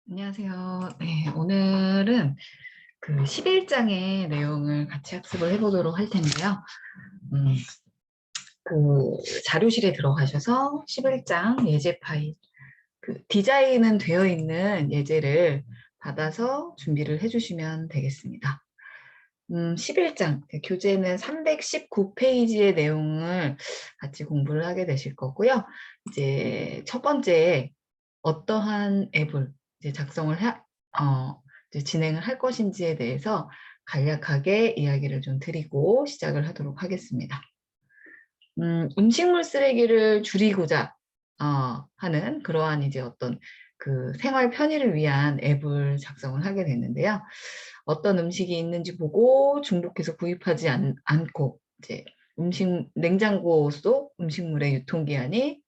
안녕하세요. 네, 오늘은 그 11장의 내용을 같이 학습을 해보도록 할 텐데요. 음, 그 자료실에 들어가셔서 11장 예제 파일, 그 디자인은 되어 있는 예제를 받아서 준비를 해주시면 되겠습니다. 11장, 교재는 319페이지의 내용을 같이 공부를 하게 되실 거고요. 이제 첫 번째, 어떠한 앱을 이제 이제 진행을 할 것인지에 대해서 간략하게 이야기를 좀 드리고 시작을 하도록 하겠습니다. 음식물 쓰레기를 줄이고자 하는 그러한 이제 어떤 그 생활 편의를 위한 앱을 작성을 하게 됐는데요. 어떤 음식이 있는지 보고 중복해서 구입하지 않고 이제 냉장고 속 음식물의 유통기한이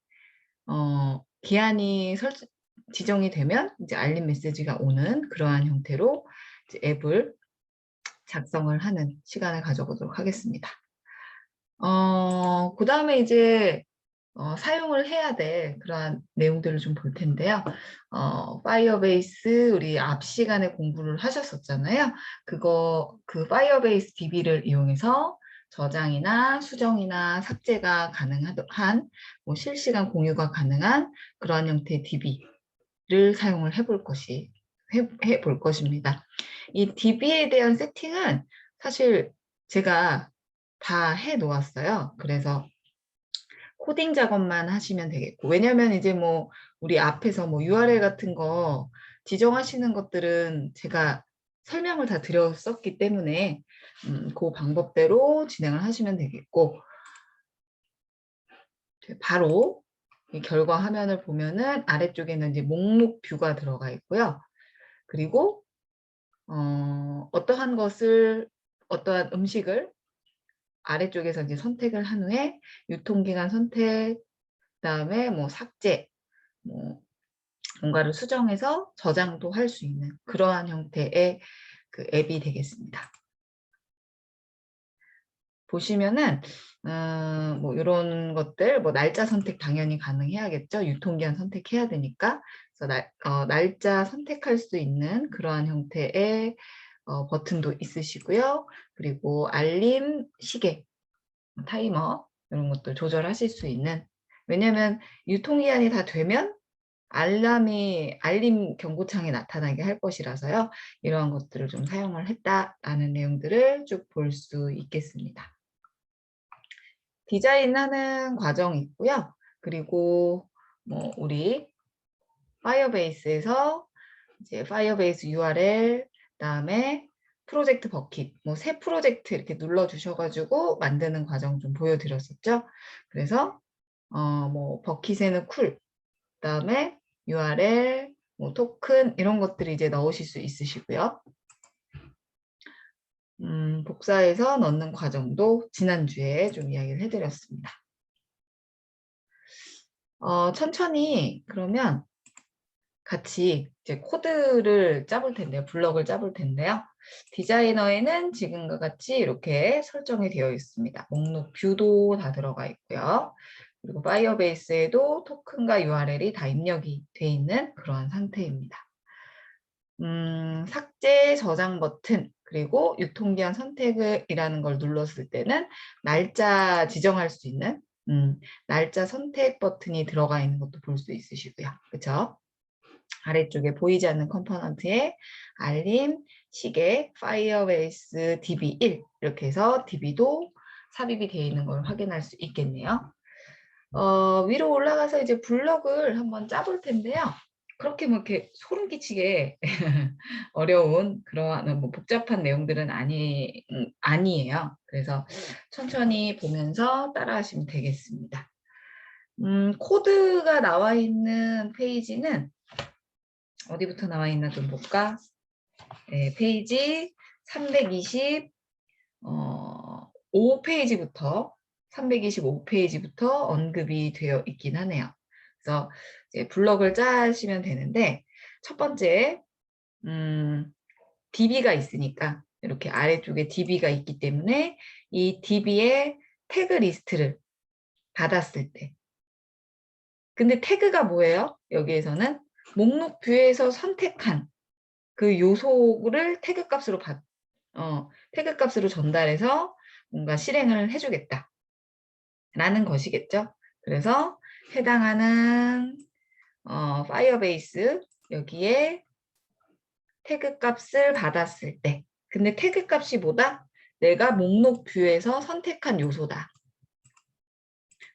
기한이 지정이 되면 이제 알림 메시지가 오는 그러한 형태로 이제 앱을 작성을 하는 시간을 가져보도록 하겠습니다. 그 다음에 이제 사용을 해야 될 그러한 내용들을 좀 볼 텐데요. 파이어베이스 우리 앞 시간에 공부를 하셨었잖아요. 그 파이어베이스 DB를 이용해서 저장이나 수정이나 삭제가 가능한 뭐 실시간 공유가 가능한 그러한 형태의 DB를 사용을 해볼 것입니다. 이 DB에 대한 세팅은 사실 제가 다 해 놓았어요. 그래서 코딩 작업만 하시면 되겠고, 왜냐면 이제 뭐 우리 앞에서 뭐 URL 같은 거 지정하시는 것들은 제가 설명을 다 드렸었기 때문에 그 방법대로 진행을 하시면 되겠고, 바로 이 결과 화면을 보면은 아래쪽에는 이제 목록 뷰가 들어가 있고요. 그리고 어떠한 음식을 아래쪽에서 이제 선택을 한 후에 유통기간 선택, 그다음에 뭐 삭제, 뭐 뭔가를 수정해서 저장도 할 수 있는 그러한 형태의 그 앱이 되겠습니다. 보시면은 뭐 이런 것들, 뭐 날짜 선택 당연히 가능해야겠죠. 유통기한 선택해야 되니까. 그래서 날짜 선택할 수 있는 그러한 형태의 버튼도 있으시고요. 그리고 알림, 시계, 타이머 이런 것들 조절하실 수 있는, 왜냐면 유통기한이 다 되면 알림 경고창이 나타나게 할 것이라서요. 이러한 것들을 좀 사용을 했다라는 내용들을 쭉 볼 수 있겠습니다. 디자인하는 과정이 있고요. 그리고 뭐 우리 파이어베이스에서 이제 파이어베이스 URL, 그다음에 프로젝트 버킷, 뭐 새 프로젝트 이렇게 눌러 주셔가지고 만드는 과정 좀 보여드렸었죠. 그래서 뭐 버킷에는 쿨, 그다음에 URL, 뭐 토큰 이런 것들이 이제 넣으실 수 있으시고요. 복사해서 넣는 과정도 지난주에 좀 이야기를 해드렸습니다. 천천히 그러면 같이 이제 코드를 짜볼 텐데요. 블럭을 짜볼 텐데요. 디자이너에는 지금과 같이 이렇게 설정이 되어 있습니다. 목록 뷰도 다 들어가 있고요. 그리고 파이어베이스에도 토큰과 URL이 다 입력이 돼 있는 그러한 상태입니다. 삭제 저장 버튼, 그리고 유통기한 선택이라는 걸 눌렀을 때는 날짜 지정할 수 있는 날짜 선택 버튼이 들어가 있는 것도 볼 수 있으시고요. 그렇죠? 아래쪽에 보이지 않는 컴포넌트에 알림, 시계, 파이어베이스 DB1 이렇게 해서 DB도 삽입이 되어 있는 걸 확인할 수 있겠네요. 위로 올라가서 이제 블럭을 한번 짜볼 텐데요. 그렇게 뭐 이렇게 소름 끼치게 어려운 그러한 뭐 복잡한 내용들은 아니에요. 그래서 천천히 보면서 따라하시면 되겠습니다. 코드가 나와 있는 페이지는 어디부터 나와 있나 좀 볼까? 네, 페이지 325페이지부터 언급이 되어 있긴 하네요. 그래서 이제 블럭을 짜시면 되는데, 첫 번째 DB가 있으니까 이렇게 아래쪽에 DB가 있기 때문에 이 DB의 태그 리스트를 받았을 때, 근데 태그가 뭐예요? 여기에서는 목록 뷰에서 선택한 그 요소를 태그 값으로 전달해서 뭔가 실행을 해주겠다 라는 것이겠죠. 그래서 해당하는 파이어베이스 여기에 태그 값을 받았을 때, 근데 태그 값이 뭐다? 내가 목록 뷰에서 선택한 요소다.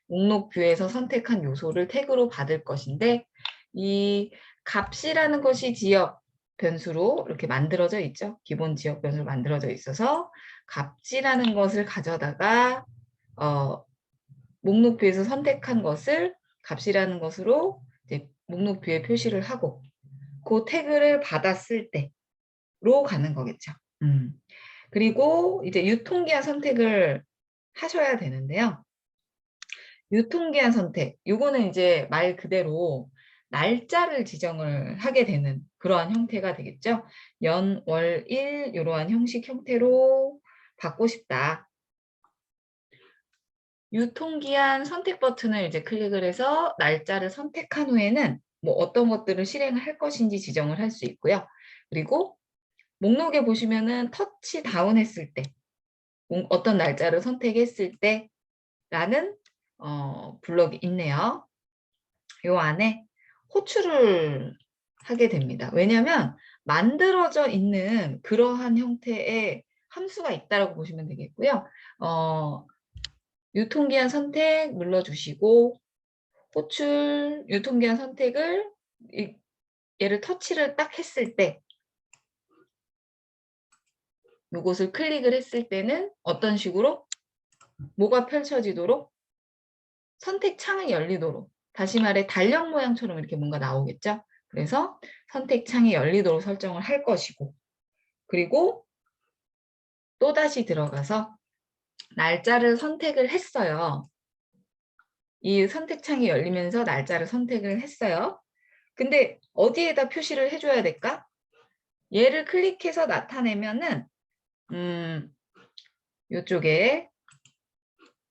목록 뷰에서 선택한 요소를 태그로 받을 것인데, 이 값이라는 것이 지역 변수로 이렇게 만들어져 있죠. 기본 지역 변수로 만들어져 있어서 값이라는 것을 가져다가 목록 뷰에서 선택한 것을 값이라는 것으로 이제 목록 뷰에 표시를 하고 그 태그를 받았을 때로 가는 거겠죠. 그리고 이제 유통기한 선택을 하셔야 되는데요. 유통기한 선택, 요거는 이제 말 그대로 날짜를 지정을 하게 되는 그러한 형태가 되겠죠. 연, 월, 일 이러한 형식 형태로 받고 싶다. 유통기한 선택 버튼을 이제 클릭을 해서 날짜를 선택한 후에는 뭐 어떤 것들을 실행을 할 것인지 지정을 할 수 있고요. 그리고 목록에 보시면은 터치 다운 했을 때 어떤 날짜를 선택했을 때라는 블럭이 있네요. 요 안에 호출을 하게 됩니다. 왜냐하면 만들어져 있는 그러한 형태의 함수가 있다라고 보시면 되겠고요. 유통기한 선택 눌러주시고 호출 유통기한 선택을 얘를 터치를 딱 했을 때 이것을 클릭을 했을 때는 어떤 식으로 뭐가 펼쳐지도록 선택창이 열리도록 다시 말해 달력 모양처럼 이렇게 뭔가 나오겠죠. 그래서 선택창이 열리도록 설정을 할 것이고 그리고 또다시 들어가서 날짜를 선택을 했어요. 이 선택창이 열리면서 날짜를 선택을 했어요. 근데 어디에다 표시를 해줘야 될까? 얘를 클릭해서 나타내면은 이쪽에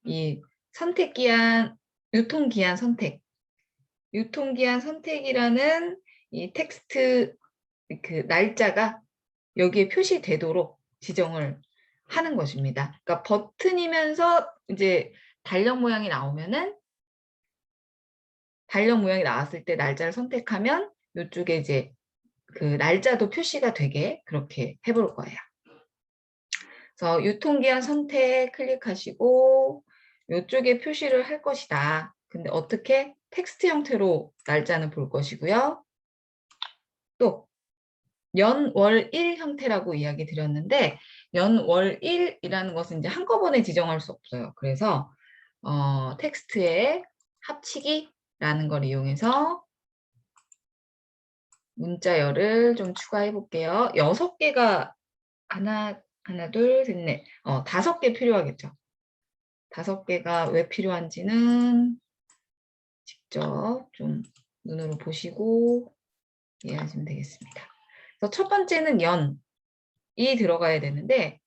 이 선택기한 유통기한 선택이라는 이 텍스트 그 날짜가 여기에 표시되도록 지정을 하는 것입니다. 그러니까 버튼이면서 이제 달력 모양이 나오면은 달력 모양이 나왔을 때 날짜를 선택하면 이쪽에 이제 그 날짜도 표시가 되게 그렇게 해볼 거예요. 그래서 유통기한 선택 클릭하시고 이쪽에 표시를 할 것이다. 근데 어떻게? 텍스트 형태로 날짜는 볼 것이고요. 또 연, 월, 일 형태라고 이야기 드렸는데 연, 월, 일이라는 것은 이제 한꺼번에 지정할 수 없어요. 그래서 텍스트에 합치기라는 걸 이용해서 문자열을 좀 추가해 볼게요. 6개가 하나, 둘, 셋, 넷. 5개 필요하겠죠. 5개가 왜 필요한지는 직접 좀 눈으로 보시고 이해하시면 되겠습니다. 그래서 첫 번째는 연이 들어가야 되는데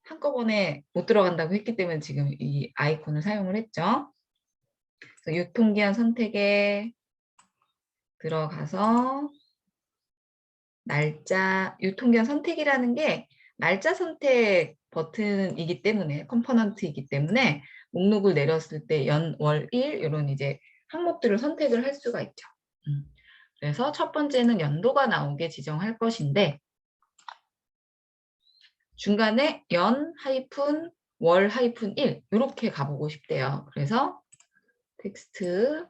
한꺼번에 못 들어간다고 했기 때문에 지금 이 아이콘을 사용을 했죠. 그래서 유통기한 선택에 들어가서 날짜, 유통기한 선택이라는 게 날짜 선택 버튼이기 때문에 컴포넌트이기 때문에 목록을 내렸을 때 연, 월, 일 이런 이제 항목들을 선택을 할 수가 있죠. 그래서 첫 번째는 연도가 나오게 지정할 것인데 중간에 연 하이픈 월 하이픈 1 이렇게 가보고 싶대요. 그래서 텍스트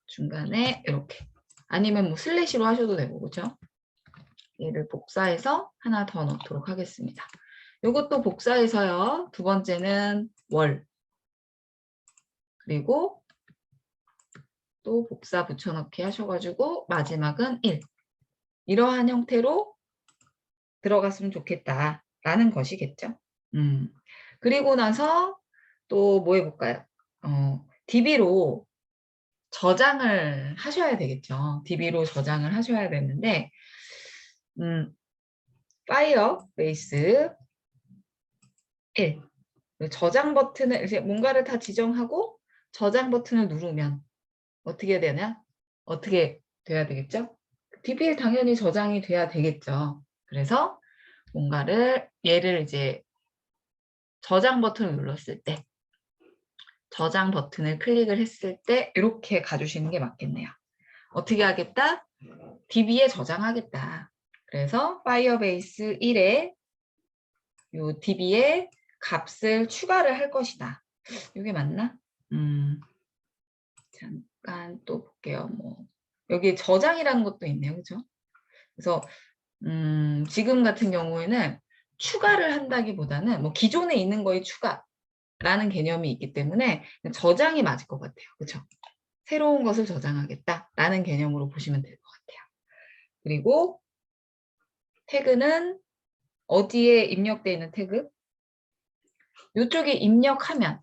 중간에 이렇게 아니면 뭐 슬래시로 하셔도 되고 그렇죠? 얘를 복사해서 하나 더 넣도록 하겠습니다. 이것도 복사해서요. 두 번째는 월 그리고 또 복사 붙여넣기 하셔가지고 마지막은 1 이러한 형태로 들어갔으면 좋겠다라는 것이겠죠. 그리고 나서 또 뭐 해볼까요? DB로 저장을 하셔야 되겠죠. DB로 저장을 하셔야 되는데 파이어베이스 1 저장 버튼을 이제 뭔가를 다 지정하고 저장 버튼을 누르면 어떻게 해야 되냐? 어떻게 돼야 되겠죠? DB에 당연히 저장이 돼야 되겠죠. 그래서 뭔가를 얘를 이제 저장 버튼을 눌렀을 때 저장 버튼을 클릭을 했을 때 이렇게 가주시는 게 맞겠네요. 어떻게 하겠다? DB에 저장하겠다. 그래서 파이어베이스 1에 요 DB에 값을 추가를 할 것이다. 이게 맞나? 잠깐 또 볼게요. 뭐 여기 저장이라는 것도 있네요. 그죠? 그래서 지금 같은 경우에는 추가를 한다기보다는 뭐 기존에 있는 거에 추가라는 개념이 있기 때문에 저장이 맞을 것 같아요. 그렇죠? 새로운 것을 저장하겠다라는 개념으로 보시면 될 것 같아요. 그리고 태그는 어디에 입력되어 있는 태그? 이쪽에 입력하면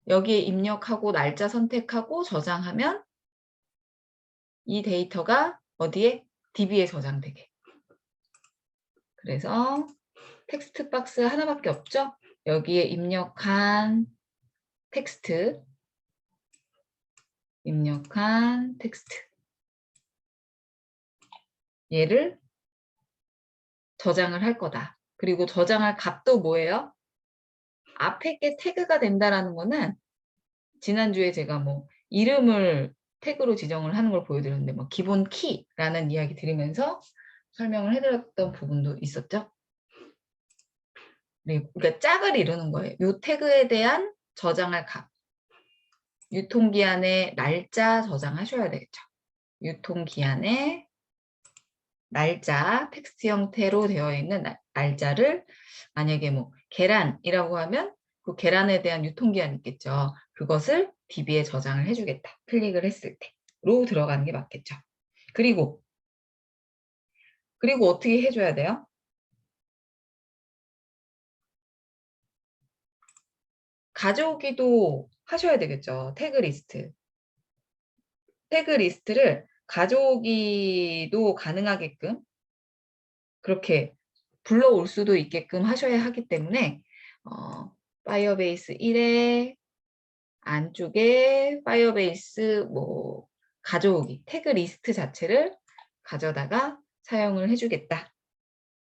여기에 입력하고 날짜 선택하고 저장하면 이 데이터가 어디에? DB에 저장되게. 그래서 텍스트 박스 하나밖에 없죠? 여기에 입력한 텍스트, 얘를 저장을 할 거다. 그리고 저장할 값도 뭐예요? 앞에 게 태그가 된다라는 거는 지난주에 제가 뭐 이름을 태그로 지정을 하는 걸 보여드렸는데 뭐 기본 키라는 이야기 드리면서 설명을 해드렸던 부분도 있었죠. 그러니까 짝을 이루는 거예요. 이 태그에 대한 저장할 값. 유통기한의 날짜 저장하셔야 되겠죠. 유통기한의 날짜, 텍스트 형태로 되어 있는 날짜를 만약에 뭐 계란이라고 하면 그 계란에 대한 유통기한이 있겠죠. 그것을 DB에 저장을 해주겠다. 클릭을 했을 때로 들어가는 게 맞겠죠. 그리고 어떻게 해줘야 돼요? 가져오기도 하셔야 되겠죠. 태그 리스트. 태그 리스트를 가져오기도 가능하게끔 그렇게 불러올 수도 있게끔 하셔야 하기 때문에 파이어베이스 1에 안쪽에 파이어베이스 뭐 가져오기 태그 리스트 자체를 가져다가 사용을 해주겠다.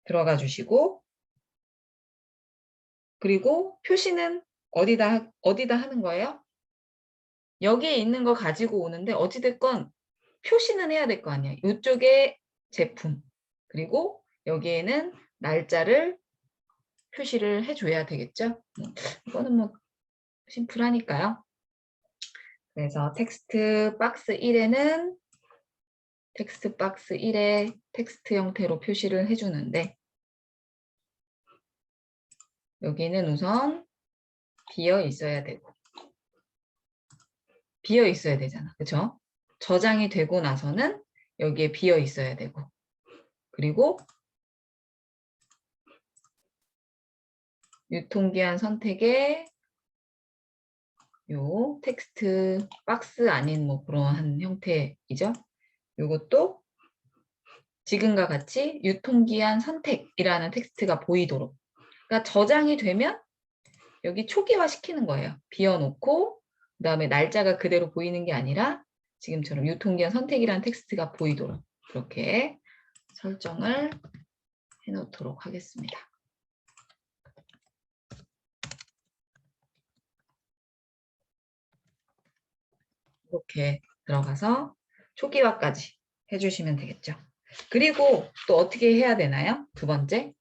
들어가 주시고 그리고 표시는 어디다 하는 거예요? 여기에 있는 거 가지고 오는데 어찌됐건 표시는 해야 될 거 아니에요. 이쪽에 제품 그리고 여기에는 날짜를 표시를 해줘야 되겠죠. 이거는 뭐 심플하니까요. 그래서 텍스트 박스 1에는 텍스트 박스 1에 텍스트 형태로 표시를 해주는데 여기는 우선 비어 있어야 되고 비어 있어야 되잖아. 그렇죠? 저장이 되고 나서는 여기에 비어 있어야 되고 그리고 유통기한 선택에 요 텍스트 박스 아닌 뭐 그러한 형태이죠. 요것도 지금과 같이 유통기한 선택이라는 텍스트가 보이도록 그러니까 저장이 되면 여기 초기화 시키는 거예요. 비워놓고 그다음에 날짜가 그대로 보이는 게 아니라 지금처럼 유통기한 선택이라는 텍스트가 보이도록 그렇게 설정을 해놓도록 하겠습니다. 이렇게 들어가서 초기화까지 해주시면 되겠죠. 그리고 또 어떻게 해야 되나요? 두 번째,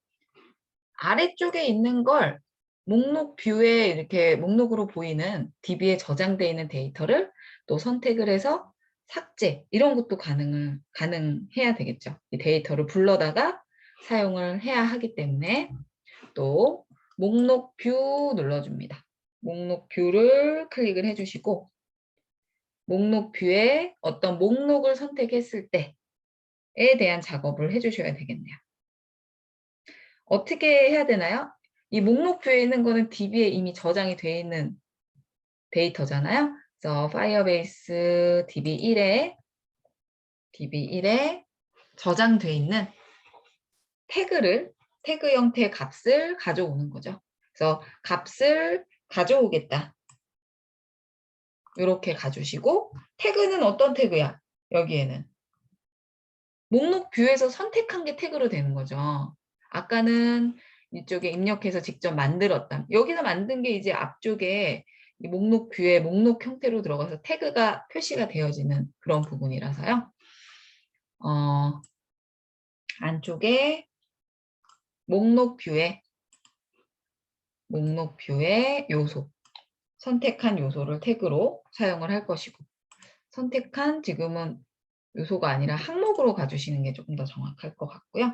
아래쪽에 있는 걸 목록 뷰에 이렇게 목록으로 보이는 DB에 저장되어 있는 데이터를 또 선택을 해서 삭제 이런 것도 가능해야 되겠죠. 이 데이터를 불러다가 사용을 해야 하기 때문에 또 목록 뷰 눌러줍니다. 목록 뷰를 클릭을 해주시고 목록 뷰에 어떤 목록을 선택했을 때에 대한 작업을 해주셔야 되겠네요. 어떻게 해야 되나요? 이 목록표에 있는 거는 DB에 이미 저장이 되어 있는 데이터잖아요. 그래서 파이어베이스 DB1에 저장되어 있는 태그 형태의 값을 가져오는 거죠. 그래서 값을 가져오겠다. 이렇게 가주시고 태그는 어떤 태그야? 여기에는 목록 뷰에서 선택한 게 태그로 되는 거죠. 아까는 이쪽에 입력해서 직접 만들었다. 여기서 만든 게 이제 앞쪽에 이 목록 뷰에 목록 형태로 들어가서 태그가 표시가 되어지는 그런 부분이라서요. 안쪽에 목록 뷰에 요소, 선택한 요소를 태그로 사용을 할 것이고, 선택한 지금은 요소가 아니라 항목으로 가주시는 게 조금 더 정확할 것 같고요.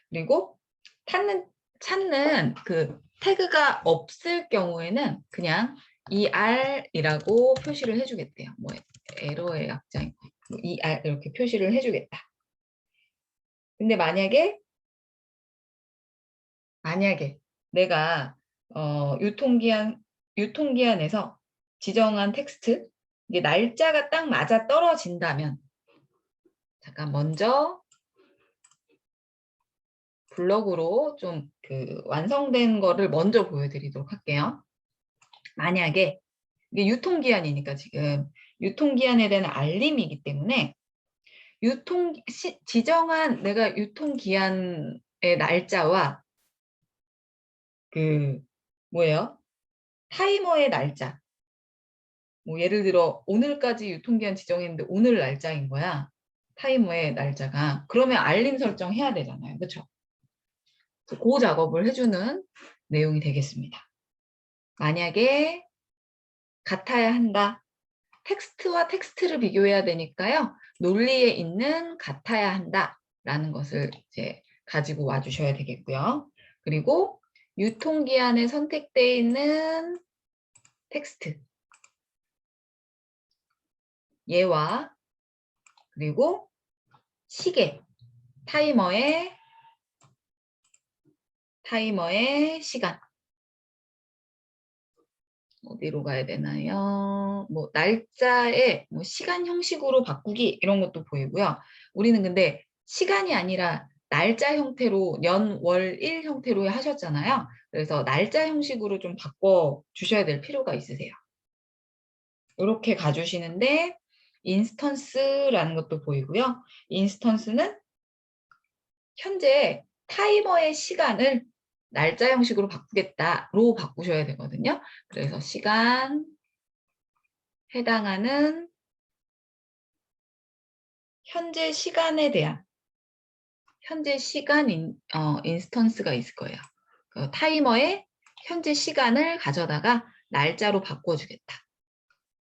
그리고 찾는 그 태그가 없을 경우에는 그냥 ER이라고 표시를 해주겠대요. 뭐 에러의 약자인 뭐 ER 이렇게 표시를 해주겠다. 근데 만약에 내가 유통기한에서 지정한 텍스트 이게 날짜가 딱 맞아 떨어진다면 잠깐 먼저 블럭으로 좀 그 완성된 거를 먼저 보여드리도록 할게요. 만약에 이게 유통기한이니까 지금 유통기한에 대한 알림이기 때문에 내가 유통기한의 날짜와 그 뭐예요? 타이머의 날짜. 뭐 예를 들어 오늘까지 유통기한 지정했는데 오늘 날짜인 거야. 타이머의 날짜가. 그러면 알림 설정해야 되잖아요. 그렇죠? 그 작업을 해주는 내용이 되겠습니다. 만약에 같아야 한다. 텍스트와 텍스트를 비교해야 되니까요. 논리에 있는 같아야 한다라는 것을 이제 가지고 와주셔야 되겠고요. 그리고 유통기한에 선택되어 있는 텍스트 얘와 그리고 시계 타이머의 시간 어디로 가야 되나요? 뭐 날짜에 뭐 시간 형식으로 바꾸기 이런 것도 보이고요. 우리는 근데 시간이 아니라 날짜 형태로 년, 월, 일 형태로 하셨잖아요. 그래서 날짜 형식으로 좀 바꿔 주셔야 될 필요가 있으세요. 이렇게 가주시는데 인스턴스라는 것도 보이고요. 인스턴스는 현재 타이머의 시간을 날짜 형식으로 바꾸겠다로 바꾸셔야 되거든요. 그래서 시간 해당하는 현재 시간에 대한 현재 시간 인스턴스가 있을 거예요. 그 타이머의 현재 시간을 가져다가 날짜로 바꿔주겠다.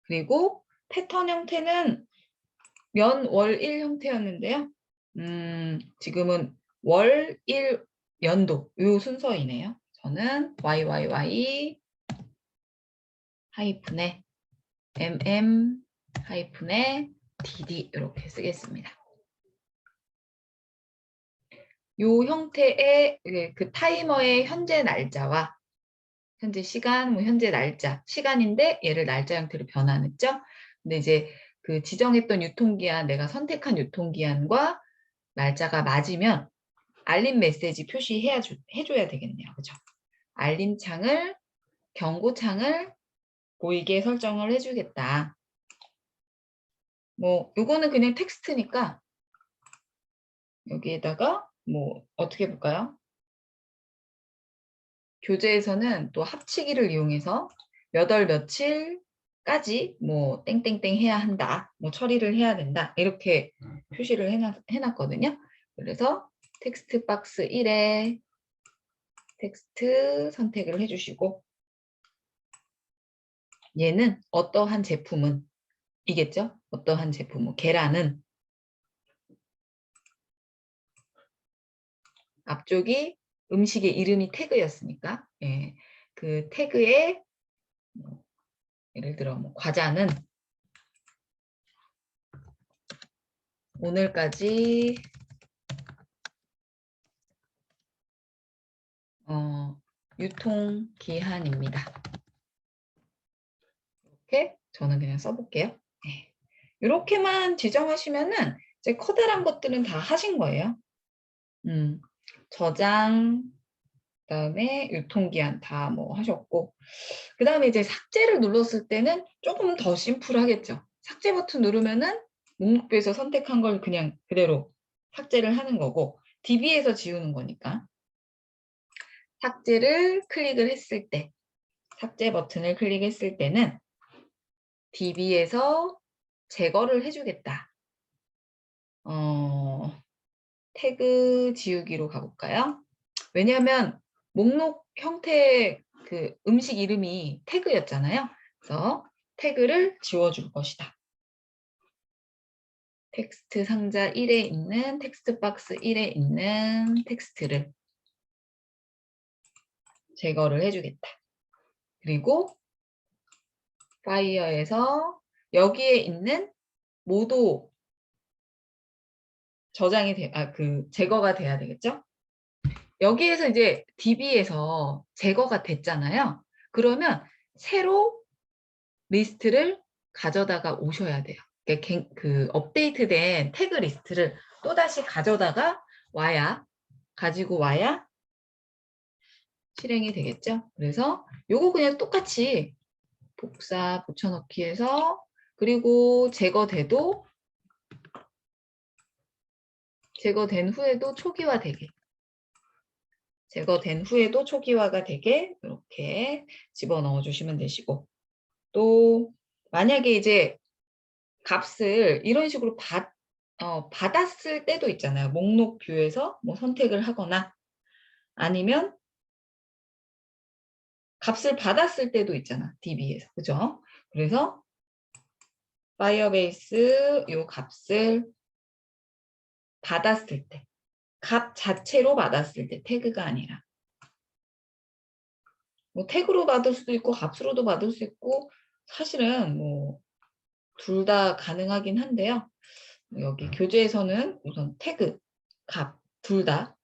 그리고 패턴 형태는 년, 월, 일 형태였는데요. 지금은 월, 일, 연도 이 순서이네요. 저는 YYY 하이픈에 MM 하이픈에 DD 이렇게 쓰겠습니다. 이 형태의 그 타이머의 현재 날짜와 현재 시간, 뭐 현재 날짜, 시간인데 얘를 날짜 형태로 변환했죠. 근데 이제 그 지정했던 유통기한, 내가 선택한 유통기한과 날짜가 맞으면 알림 메시지 해줘야 되겠네요. 그죠? 알림 창을, 경고창을 보이게 설정을 해주겠다. 뭐, 요거는 그냥 텍스트니까 여기에다가 뭐, 어떻게 볼까요? 교재에서는 또 합치기를 이용해서 몇 월 며칠까지 뭐 땡땡땡 해야 한다, 뭐 처리를 해야 된다 이렇게 표시를 해놨거든요. 그래서 텍스트 박스 1에 텍스트 선택을 해주시고 얘는 어떠한 제품은 이겠죠? 어떠한 제품은 계란은 앞쪽이 음식의 이름이 태그였으니까 예, 그 태그에 예를 들어 뭐 과자는 오늘까지 유통기한입니다. 이렇게 저는 그냥 써볼게요. 네. 이렇게만 지정하시면은 이제 커다란 것들은 다 하신 거예요. 저장, 그다음에 유통기한 다 뭐 하셨고, 그다음에 이제 삭제를 눌렀을 때는 조금 더 심플하겠죠. 삭제 버튼 누르면은 목록표에서 선택한 걸 그냥 그대로 삭제를 하는 거고, DB에서 지우는 거니까. 삭제를 클릭을 했을 때, 삭제 버튼을 클릭했을 때는 DB에서 제거를 해주겠다. 태그 지우기로 가볼까요? 왜냐하면 목록 형태의 그 음식 이름이 태그였잖아요. 그래서 태그를 지워줄 것이다. 텍스트 상자 1에 있는 텍스트 박스 1에 있는 텍스트를 제거를 해주겠다. 그리고 파이어에서 여기에 있는 모두 저장이 제거가 돼야 되겠죠? 여기에서 이제 DB에서 제거가 됐잖아요. 그러면 새로 리스트를 가져다가 오셔야 돼요. 그 업데이트된 태그 리스트를 또다시 가지고 와야 실행이 되겠죠. 그래서 요거 그냥 똑같이 복사 붙여넣기 해서, 그리고 제거된 후에도 초기화가 되게 이렇게 집어넣어 주시면 되시고, 또 만약에 이제 값을 이런 식으로 받았을 때도 있잖아요. 목록 뷰에서 뭐 선택을 하거나 아니면 값을 받았을 때도 있잖아. DB에서. 그죠? 그래서 파이어베이스 요 값을 받았을 때, 값 자체로 받았을 때, 태그가 아니라. 뭐 태그로 받을 수도 있고 값으로도 받을 수 있고, 사실은 뭐 둘 다 가능하긴 한데요. 여기 교재에서는 우선 태그, 값 둘 다,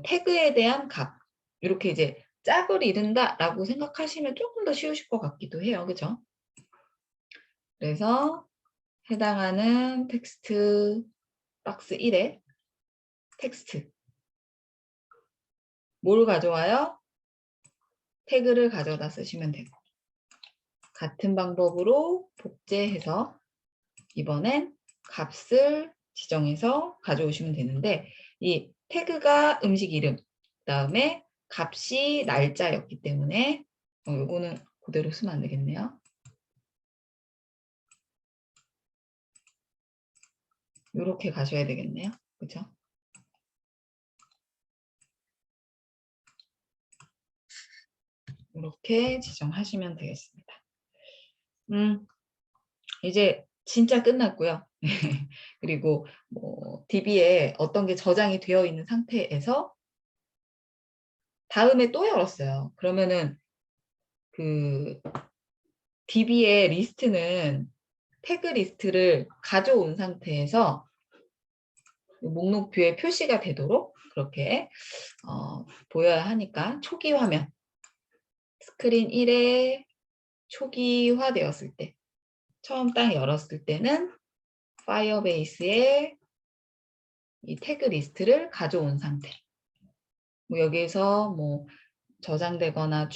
태그에 대한 값, 이렇게 이제 짝을 이룬다라고 생각하시면 조금 더 쉬우실 것 같기도 해요. 그죠? 그래서 해당하는 텍스트 박스 1에 텍스트 뭘 가져와요? 태그를 가져다 쓰시면 되고, 같은 방법으로 복제해서 이번엔 값을 지정해서 가져오시면 되는데, 이 태그가 음식 이름, 그다음에 값이 날짜였기 때문에 요거는 그대로 쓰면 안 되겠네요. 이렇게 가셔야 되겠네요. 그죠? 이렇게 지정하시면 되겠습니다. 이제 진짜 끝났고요. 그리고 뭐 DB에 어떤 게 저장이 되어 있는 상태에서 다음에 또 열었어요. 그러면은 그 DB의 리스트는 태그 리스트를 가져온 상태에서 목록뷰에 표시가 되도록 그렇게 보여야 하니까, 초기 화면, 스크린 1에 초기화 되었을 때, 처음 딱 열었을 때는 파이어베이스에 이 태그 리스트를 가져온 상태. 뭐 여기에서 뭐 저장되거나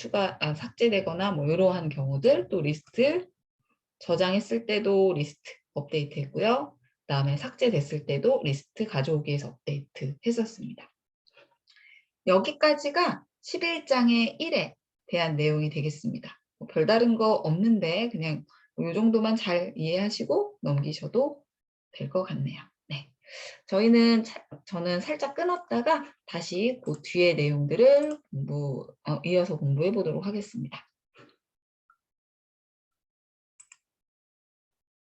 삭제되거나 뭐 이러한 경우들, 또 리스트 저장했을 때도 리스트 업데이트 했고요. 그다음에 삭제됐을 때도 리스트 가져오기 위해서 업데이트 했었습니다. 여기까지가 11장의 1에 대한 내용이 되겠습니다. 뭐 별다른 거 없는데 그냥 이 정도만 잘 이해하시고 넘기셔도 될 것 같네요. 네. 저는 살짝 끊었다가 다시 그 뒤에 내용들을 이어서 공부해 보도록 하겠습니다.